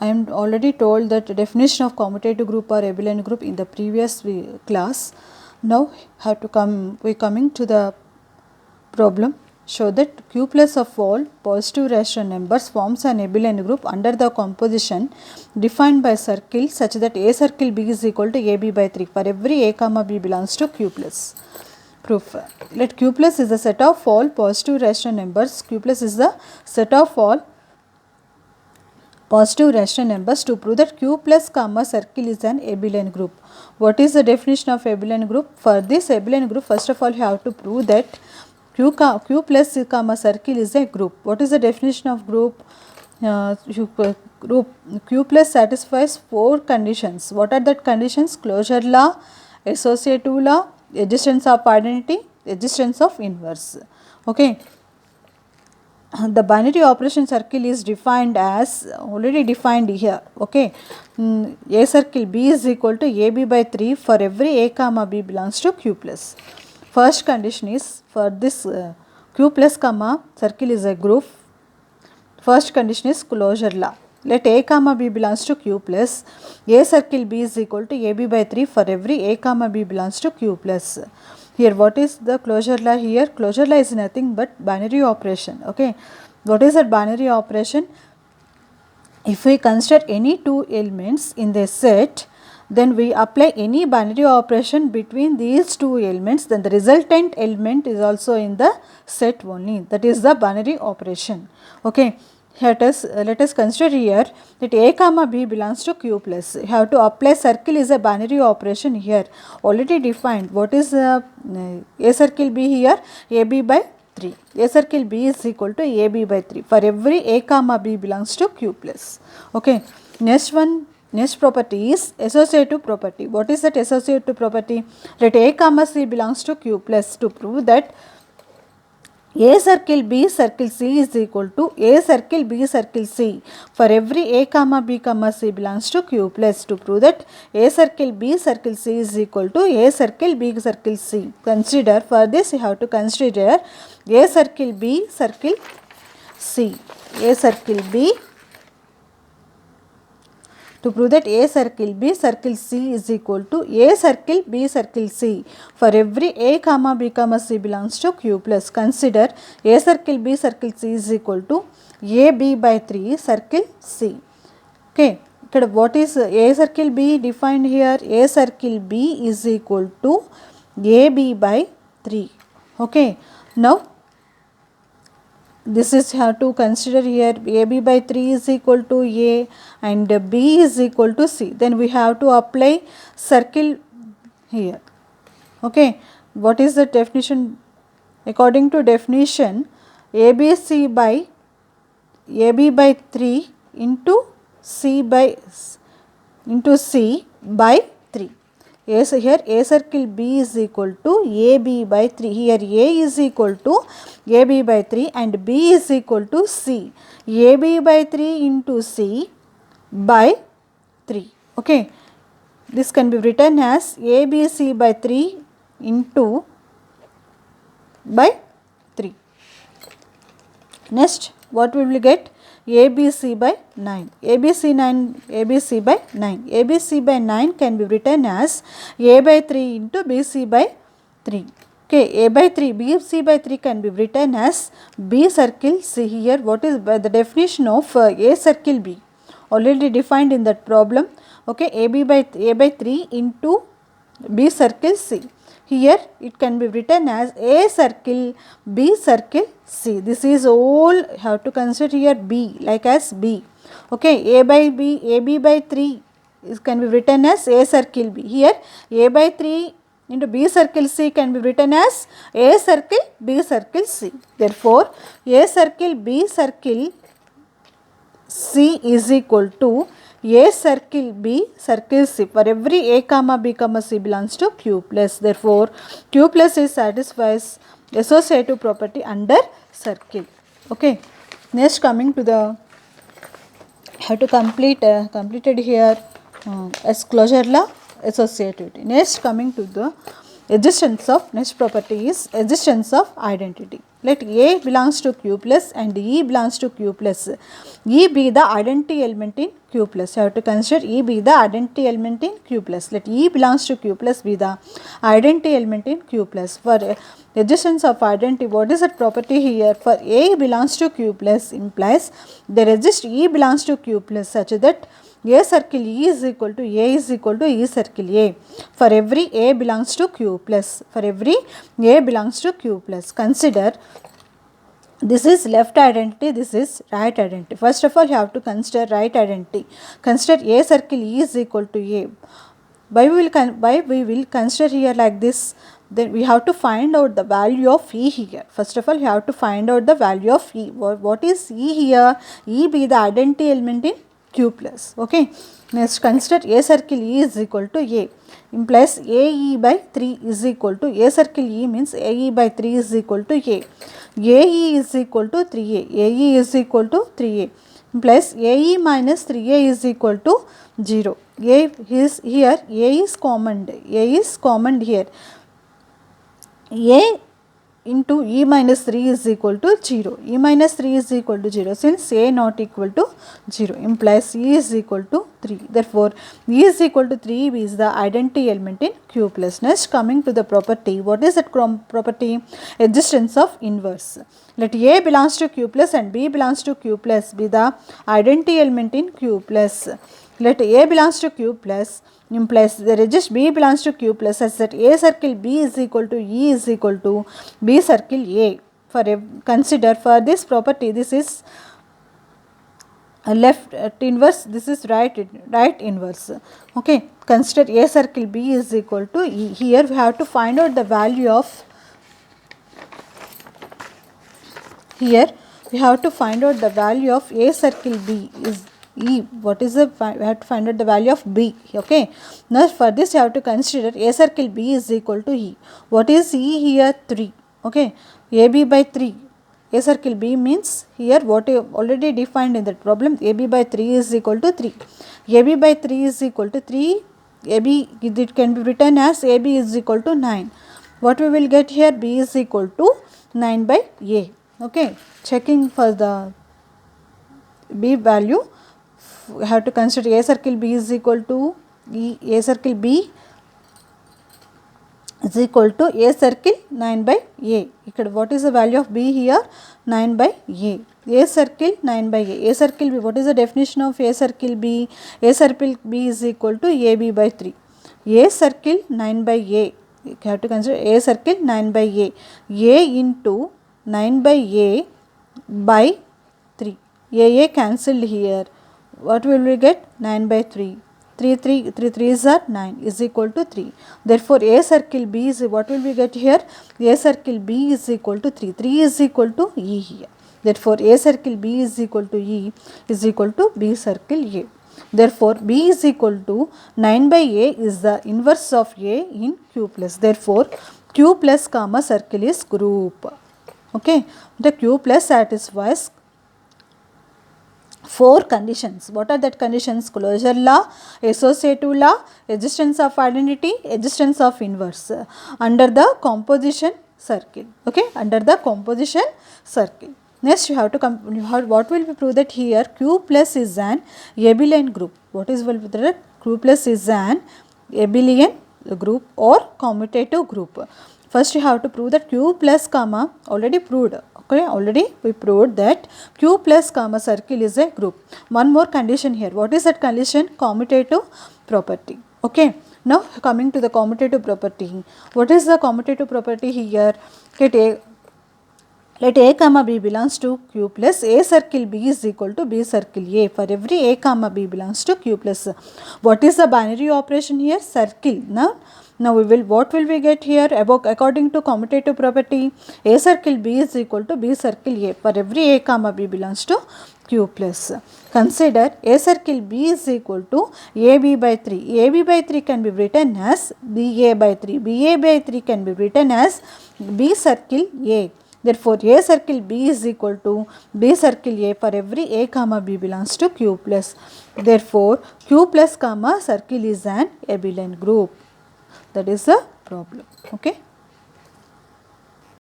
I am already told that definition of commutative group or abelian group in the previous class. Now we coming to the problem. Show that q plus of all positive rational numbers forms an abelian group under the composition defined by circle such that a circle b is equal to ab by 3 for every a comma b belongs to q plus. Proof. Let q plus is the set of all positive rational numbers. Q plus is the set of all positive rational numbers. To prove that q plus comma circle is an abelian group. What is the definition of abelian group? For this abelian group, first of all you have to prove that q plus comma circle is a group. What is the definition of group? Group q plus satisfies 4 conditions. What are that conditions? Closure law, associative law, existence of identity, existence of inverse. Okay. The binary operation circle is defined as already defined here. Okay. A circle b is equal to ab by 3 for every a comma b belongs to q plus. First condition is for this q plus comma circle is a group. First condition is closure law. Let a comma b belongs to q plus. A circle b is equal to ab by 3 for every a comma b belongs to q plus. Here what is the closure law here? Closure law is nothing but binary operation. Okay. What is that binary operation? If we consider any two elements in the set, then we apply any binary operation between these two elements, then the resultant element is also in the set only. That is the binary operation. Okay. Let us consider here that a comma b belongs to q plus. You have to apply circle is a binary operation here already defined. What is a circle b here? ab by 3. A circle b is equal to ab by 3 for every a comma b belongs to q plus. Okay. Next property is associative property. What is that associative property? Let a comma c belongs to q plus. To prove that a circle b circle c is equal to a circle b circle c for every a comma b comma c belongs to q plus. To prove that a circle b circle c is equal to a circle b circle c. Consider, for this you have to consider a circle b circle c. A circle b. To prove that a circle b circle c is equal to a circle b circle c for every a comma b comma c belongs to q plus. Consider a circle b circle c is equal to ab by 3 circle c. Okay. What is a circle b defined here? A circle b is equal to ab by 3. Okay. Now this is how to consider here ab by 3 is equal to a and b is equal to c. Then we have to apply circle here. Okay. What is the definition? According to definition, abc by ab by 3 into c by 3. Yes, here a circle b is equal to ab by 3. Here a is equal to ab by 3 and b is equal to c. ab by 3 into c by 3. Okay. This can be written as abc by 3 into by 3. Next, what will we get? ABC by 9. ABC by 9. ABC by 9 can be written as a by 3 into BC by 3. Okay, a by 3, BC by 3 can be written as B circle C. Here what is the definition of a circle B? Already defined in that problem. Okay, a by 3 into B circle C. Here it can be written as a circle B circle C. This is all have to consider here B like as B. Okay, a by B, AB by 3 is can be written as a circle B. Here a by 3 into B circle C can be written as a circle B circle C. Therefore, a circle B circle C is equal to a circle B circle C for every a comma b comma c belongs to q plus. Therefore, q plus is satisfies associative property under circle. Okay. Next coming to the how to completed here as closure law associativity. Next coming to the existence of, next property is existence of identity. Let A belongs to Q plus and E belongs to Q plus. E be the identity element in Q plus. You have to consider E be the identity element in Q plus. Let E belongs to Q plus be the identity element in Q plus. For existence of identity, what is that property here? For A belongs to Q plus implies there exists E belongs to Q plus such that A circle E is equal to A is equal to E circle A. For every A belongs to Q plus. For every A belongs to Q plus. Consider this is left identity, this is right identity. First of all, you have to consider right identity. Consider A circle E is equal to A. Why we will consider here like this? Then we have to find out the value of E here. First of all, you have to find out the value of E. What is E here? E be the identity element in Q plus. Okay. Next, consider A circle E is equal to A. Implies AE by 3 is equal to A circle E means AE by 3 is equal to A. AE is equal to 3A. AE is equal to 3A. Implies AE minus 3A is equal to 0. A is here. A is common. A is common here. A into E minus 3 is equal to 0. E minus 3 is equal to 0 since A not equal to 0 implies E is equal to 3. Therefore, E is equal to 3 is the identity element in Q plus. Next, coming to the property. What is that property? Existence of inverse. Let A belongs to Q plus and B belongs to Q plus be the identity element in Q plus. Let A belongs to Q plus implies there exists B belongs to Q plus such that A circle B is equal to E is equal to B circle A. For consider for this property, this is left inverse, this is right inverse. Okay, consider A circle B is equal to E. Here we have to find out the value of, here we have to find out the value of A circle B is E. What is the, we have to find out the value of B. Okay. Now for this you have to consider A circle B is equal to E. What is E here? 3. Okay. AB by 3. A circle B means here what you already defined in that problem. AB by 3 is equal to 3. AB by 3 is equal to 3. AB, it can be written as AB is equal to 9. What we will get here? B is equal to 9 by A. Okay. Checking for the B value, we have to consider A circle B is equal to A circle B is equal to A circle 9 by A. What is the value of B here? 9 by A. A circle 9 by A. A circle B, what is the definition of A circle B? A circle B is equal to AB by 3. A circle 9 by A. You have to consider A circle 9 by A. A into 9 by A by 3. A cancelled here. What will we get? 9 by 3. 3 3's are 9 is equal to 3. Therefore, A circle B is, what will we get here? A circle B is equal to 3. 3 is equal to E here. Therefore, A circle B is equal to E is equal to B circle A. Therefore, B is equal to 9 by A is the inverse of A in Q plus. Therefore, Q plus comma circle is group. Okay. The Q plus satisfies 4 conditions. What are that conditions? Closure law, associative law, existence of identity, existence of inverse under the composition circle. Okay, under the composition circle. Next, you have to what will be prove that here Q plus is an abelian group. What is will be that? Q plus is an abelian group or commutative group. First, you have to prove that Q plus comma already proved. Okay, already we proved that Q plus comma circle is a group. One more condition here. What is that condition? Commutative property. Okay. Now coming to the commutative property. What is the commutative property here? Let A comma B belongs to Q plus A circle B is equal to B circle A. For every A comma B belongs to Q plus. What is the binary operation here? Circle. Now we will, what will we get here? According to commutative property, A circle B is equal to B circle A. For every A comma B belongs to Q plus. Consider A circle B is equal to AB by 3. AB by 3 can be written as BA by 3. BA by 3 can be written as B circle A. Therefore, A circle B is equal to B circle A for every A comma B belongs to Q plus. Therefore, Q plus comma circle is an abelian group. That is the problem. Okay.